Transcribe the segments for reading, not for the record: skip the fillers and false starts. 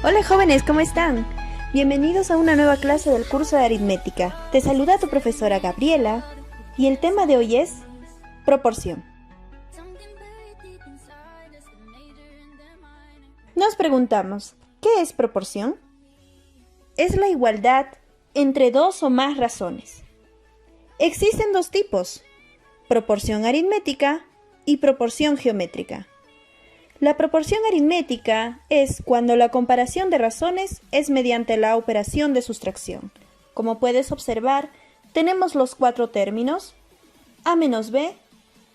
Hola jóvenes, ¿cómo están? Bienvenidos a una nueva clase del curso de aritmética. Te saluda tu profesora Gabriela y el tema de hoy es proporción. Nos preguntamos, ¿qué es proporción? Es la igualdad entre dos o más razones. Existen dos tipos, proporción aritmética y proporción geométrica. La proporción aritmética es cuando la comparación de razones es mediante la operación de sustracción. Como puedes observar, tenemos los cuatro términos a menos b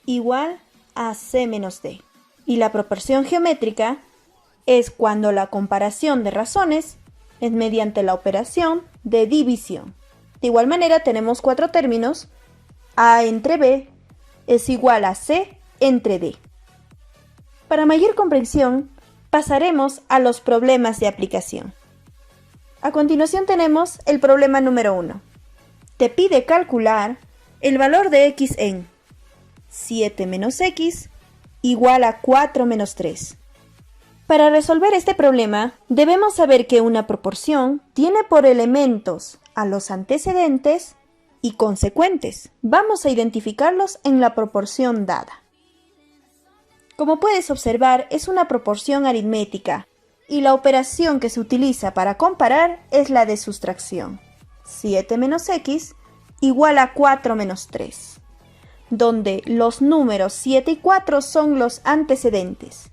igual a c menos d. Y la proporción geométrica es cuando la comparación de razones es mediante la operación de división. De igual manera tenemos cuatro términos, a entre b es igual a c entre d. Para mayor comprensión, pasaremos a los problemas de aplicación. A continuación tenemos el problema número 1. Te pide calcular el valor de x en 7 menos x igual a 4 menos 3. Para resolver este problema, debemos saber que una proporción tiene por elementos a los antecedentes y consecuentes. Vamos a identificarlos en la proporción dada. Como puedes observar, es una proporción aritmética y la operación que se utiliza para comparar es la de sustracción. 7 menos x igual a 4 menos 3, donde los números 7 y 4 son los antecedentes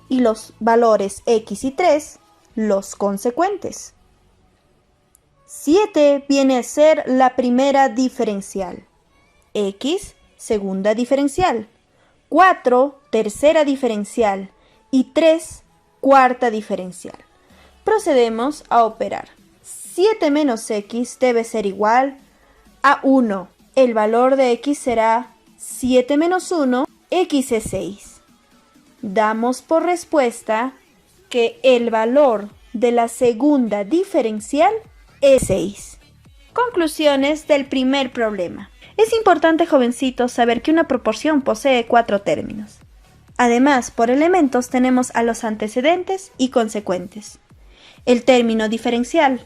y los valores x y 3 los consecuentes. 7 viene a ser la primera diferencial, x segunda diferencial, 4 tercera diferencial y 3 cuarta diferencial. Procedemos a operar. 7 menos x debe ser igual a 1. El valor de x será 7 menos 1, x es 6. Damos por respuesta que el valor de la segunda diferencial es 6. Conclusiones del primer problema. Es importante, jovencitos, saber que una proporción posee cuatro términos. Además, por elementos tenemos a los antecedentes y consecuentes. El término diferencial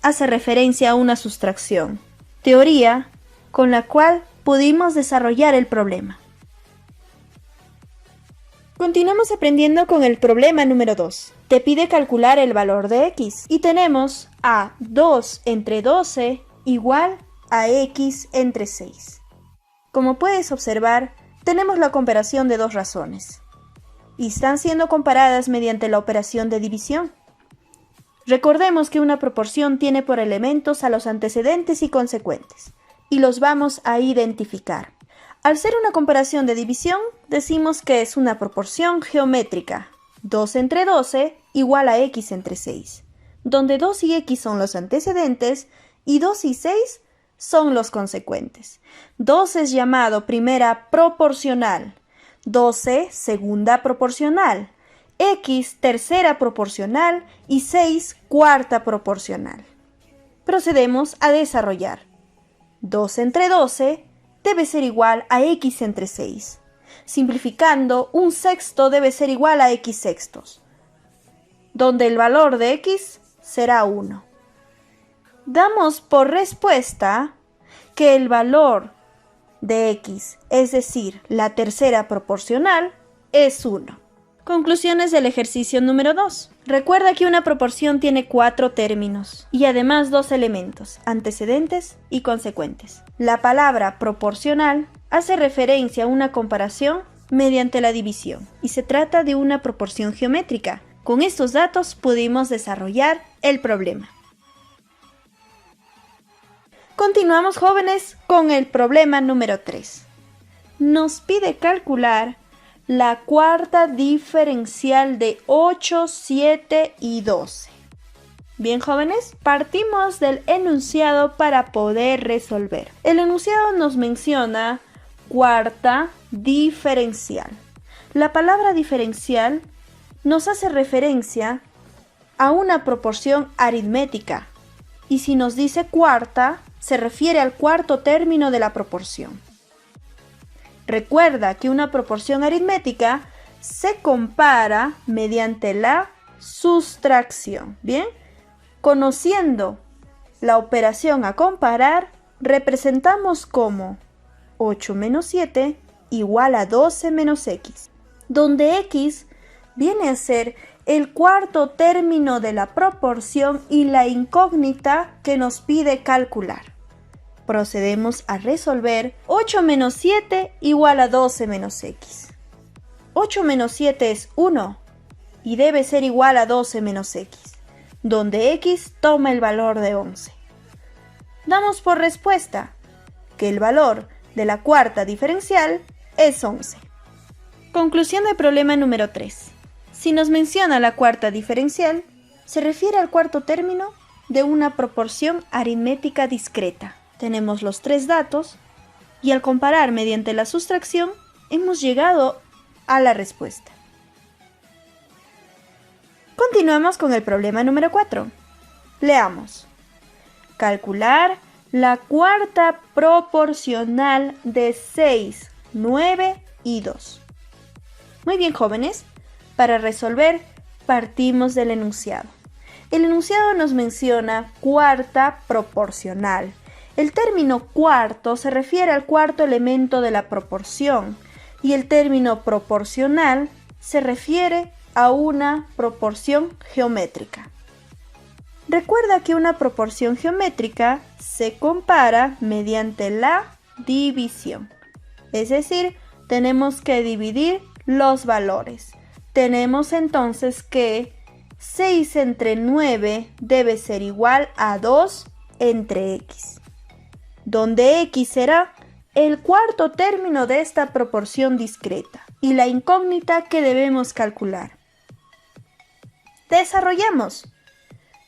hace referencia a una sustracción, teoría con la cual pudimos desarrollar el problema. Continuamos aprendiendo con el problema número 2. Te pide calcular el valor de x y tenemos a 2 entre 12 igual a x entre 6. Como puedes observar, tenemos la comparación de dos razones y están siendo comparadas mediante la operación de división. Recordemos que una proporción tiene por elementos a los antecedentes y consecuentes y los vamos a identificar. Al ser una comparación de división, decimos que es una proporción geométrica. 2 entre 12 igual a x entre 6, donde 2 y x son los antecedentes y 2 y 6 son los consecuentes. 2 es llamado primera proporcional, 12 segunda proporcional, x tercera proporcional y 6 cuarta proporcional. Procedemos a desarrollar. 2 entre 12 debe ser igual a x entre 6. Simplificando, un sexto debe ser igual a x sextos, donde el valor de x será 1. Damos por respuesta que el valor de x, es decir, la tercera proporcional, es 1. Conclusiones del ejercicio número 2. Recuerda que una proporción tiene cuatro términos y además dos elementos, antecedentes y consecuentes. La palabra proporcional hace referencia a una comparación mediante la división y se trata de una proporción geométrica. Con estos datos pudimos desarrollar el problema. Continuamos, jóvenes, con el problema número 3. Nos pide calcular la cuarta diferencial de 8, 7 y 12. Bien, jóvenes, partimos del enunciado para poder resolver. El enunciado nos menciona cuarta diferencial. La palabra diferencial nos hace referencia a una proporción aritmética y si nos dice cuarta, se refiere al cuarto término de la proporción. Recuerda que una proporción aritmética se compara mediante la sustracción. Bien, conociendo la operación a comparar, representamos como 8 menos 7 igual a 12 menos x, donde x viene a ser el cuarto término de la proporción y la incógnita que nos pide calcular. Procedemos a resolver 8 menos 7 igual a 12 menos x. 8 menos 7 es 1 y debe ser igual a 12 menos x, donde x toma el valor de 11. Damos por respuesta que el valor de la cuarta diferencial es 11. Conclusión del problema número 3. Si nos menciona la cuarta diferencial, se refiere al cuarto término de una proporción aritmética discreta. Tenemos los tres datos y al comparar mediante la sustracción hemos llegado a la respuesta. Continuamos con el problema número 4. Leamos. Calcular la cuarta proporcional de 6, 9 y 2. Muy bien, jóvenes. Para resolver, partimos del enunciado. El enunciado nos menciona cuarta proporcional. El término cuarto se refiere al cuarto elemento de la proporción y el término proporcional se refiere a una proporción geométrica. Recuerda que una proporción geométrica se compara mediante la división. Es decir, tenemos que dividir los valores. Tenemos entonces que 6 entre 9 debe ser igual a 2 entre x, donde x será el cuarto término de esta proporción discreta y la incógnita que debemos calcular. Desarrollamos.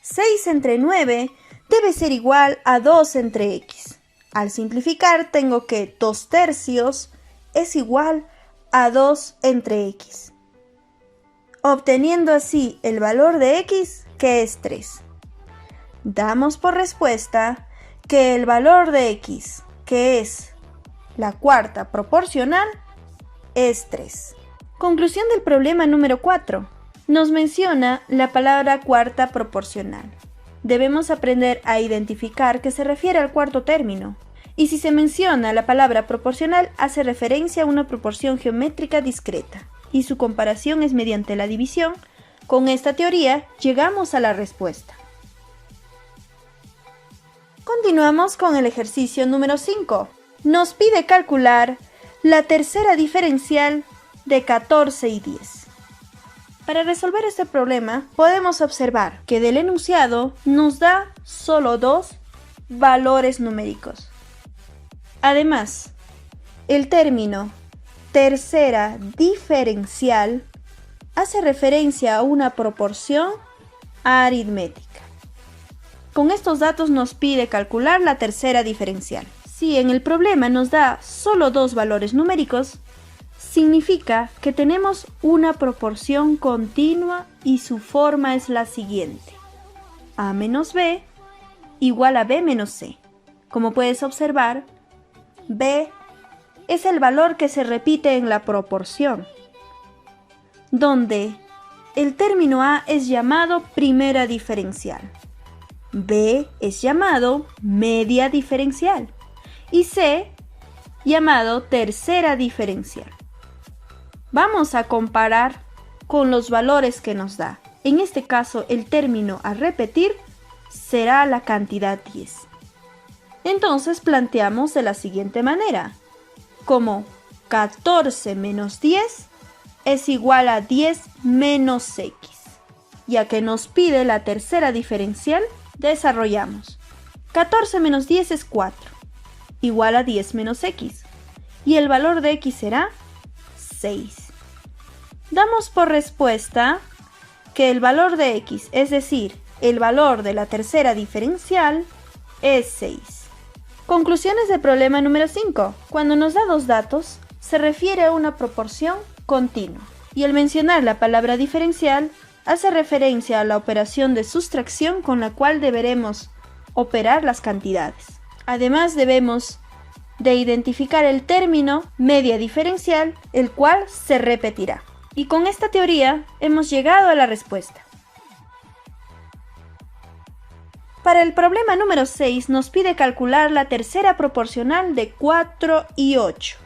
6 entre 9 debe ser igual a 2 entre x. Al simplificar tengo que 2 tercios es igual a 2 entre x, obteniendo así el valor de x, que es 3. Damos por respuesta que el valor de x, que es la cuarta proporcional, es 3. Conclusión del problema número 4. Nos menciona la palabra cuarta proporcional. Debemos aprender a identificar que se refiere al cuarto término. Y si se menciona la palabra proporcional, hace referencia a una proporción geométrica discreta. Y su comparación es mediante la división. Con esta teoría llegamos a la respuesta. Continuamos con el ejercicio número 5. Nos pide calcular la tercera diferencial de 14 y 10. Para resolver este problema, podemos observar que del enunciado nos da solo dos valores numéricos. Además, el término tercera diferencial hace referencia a una proporción aritmética. Con estos datos nos pide calcular la tercera diferencial. Si en el problema nos da solo dos valores numéricos, significa que tenemos una proporción continua y su forma es la siguiente. A menos b igual a b menos c. Como puedes observar, b es el valor que se repite en la proporción, donde el término a es llamado primera diferencial, b es llamado media diferencial y c llamado tercera diferencial. Vamos a comparar con los valores que nos da. En este caso, el término a repetir será la cantidad 10. Entonces planteamos de la siguiente manera, como 14 menos 10 es igual a 10 menos x. Ya que nos pide la tercera diferencial, desarrollamos. 14 menos 10 es 4, igual a 10 menos x. Y el valor de x será 6. Damos por respuesta que el valor de x, es decir, el valor de la tercera diferencial, es 6. Conclusiones del problema número 5. Cuando nos da dos datos, se refiere a una proporción continua. Y al mencionar la palabra diferencial, hace referencia a la operación de sustracción con la cual deberemos operar las cantidades. Además, debemos de identificar el término media diferencial, el cual se repetirá. Y con esta teoría hemos llegado a la respuesta. Para el problema número 6 nos pide calcular la tercera proporcional de 4 y 8.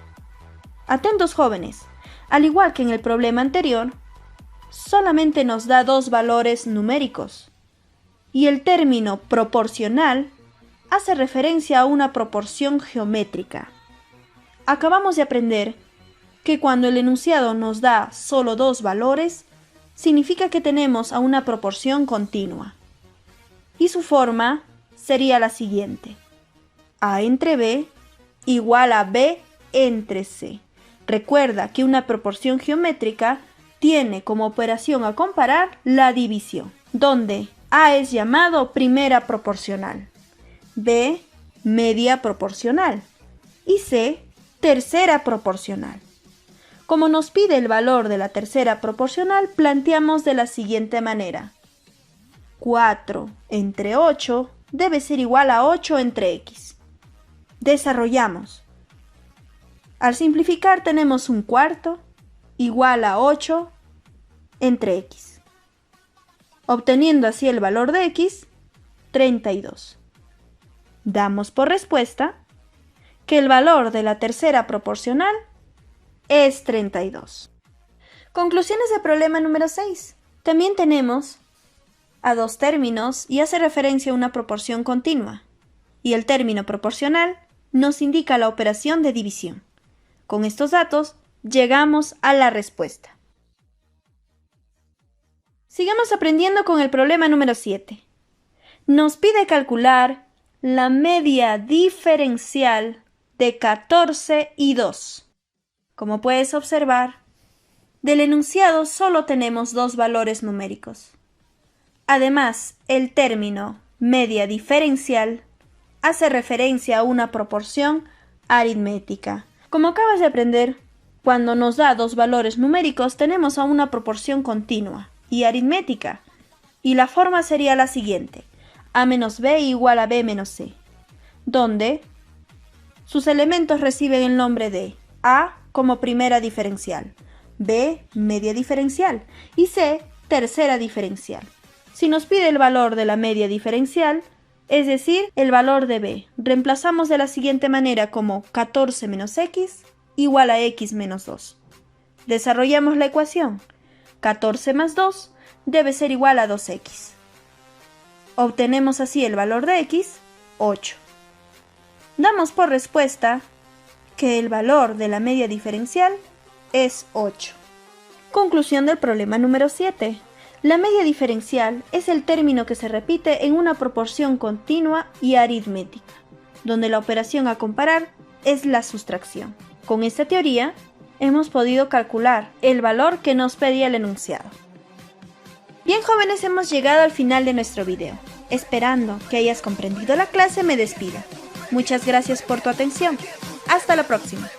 Atentos jóvenes, al igual que en el problema anterior, solamente nos da dos valores numéricos y el término proporcional hace referencia a una proporción geométrica. Acabamos de aprender que cuando el enunciado nos da solo dos valores, significa que tenemos a una proporción continua. Y su forma sería la siguiente: A entre B igual a B entre C. Recuerda que una proporción geométrica tiene como operación a comparar la división, donde A es llamado primera proporcional, B media proporcional y C tercera proporcional. Como nos pide el valor de la tercera proporcional, planteamos de la siguiente manera: 4 entre 8 debe ser igual a 8 entre x. Desarrollamos. Al simplificar tenemos un cuarto igual a 8 entre x, obteniendo así el valor de x, 32. Damos por respuesta que el valor de la tercera proporcional es 32. Conclusiones del problema número 6. También tenemos a dos términos y hace referencia a una proporción continua, y el término proporcional nos indica la operación de división. Con estos datos llegamos a la respuesta. Sigamos aprendiendo con el problema número 7. Nos pide calcular la media diferencial de 14 y 2. Como puedes observar, del enunciado solo tenemos dos valores numéricos. Además, el término media diferencial hace referencia a una proporción aritmética. Como acabas de aprender, cuando nos da dos valores numéricos tenemos a una proporción continua y aritmética, y la forma sería la siguiente: A menos B igual a B menos C, donde sus elementos reciben el nombre de A como primera diferencial, B media diferencial y C tercera diferencial. Si nos pide el valor de la media diferencial, es decir, el valor de B, reemplazamos de la siguiente manera como 14 menos x igual a x menos 2. Desarrollamos la ecuación. 14 más 2 debe ser igual a 2x. Obtenemos así el valor de x, 8. Damos por respuesta que el valor de la media diferencial es 8. Conclusión del problema número 7. La media diferencial es el término que se repite en una proporción continua y aritmética, donde la operación a comparar es la sustracción. Con esta teoría, hemos podido calcular el valor que nos pedía el enunciado. Bien jóvenes, hemos llegado al final de nuestro video. Esperando que hayas comprendido la clase, me despido. Muchas gracias por tu atención. Hasta la próxima.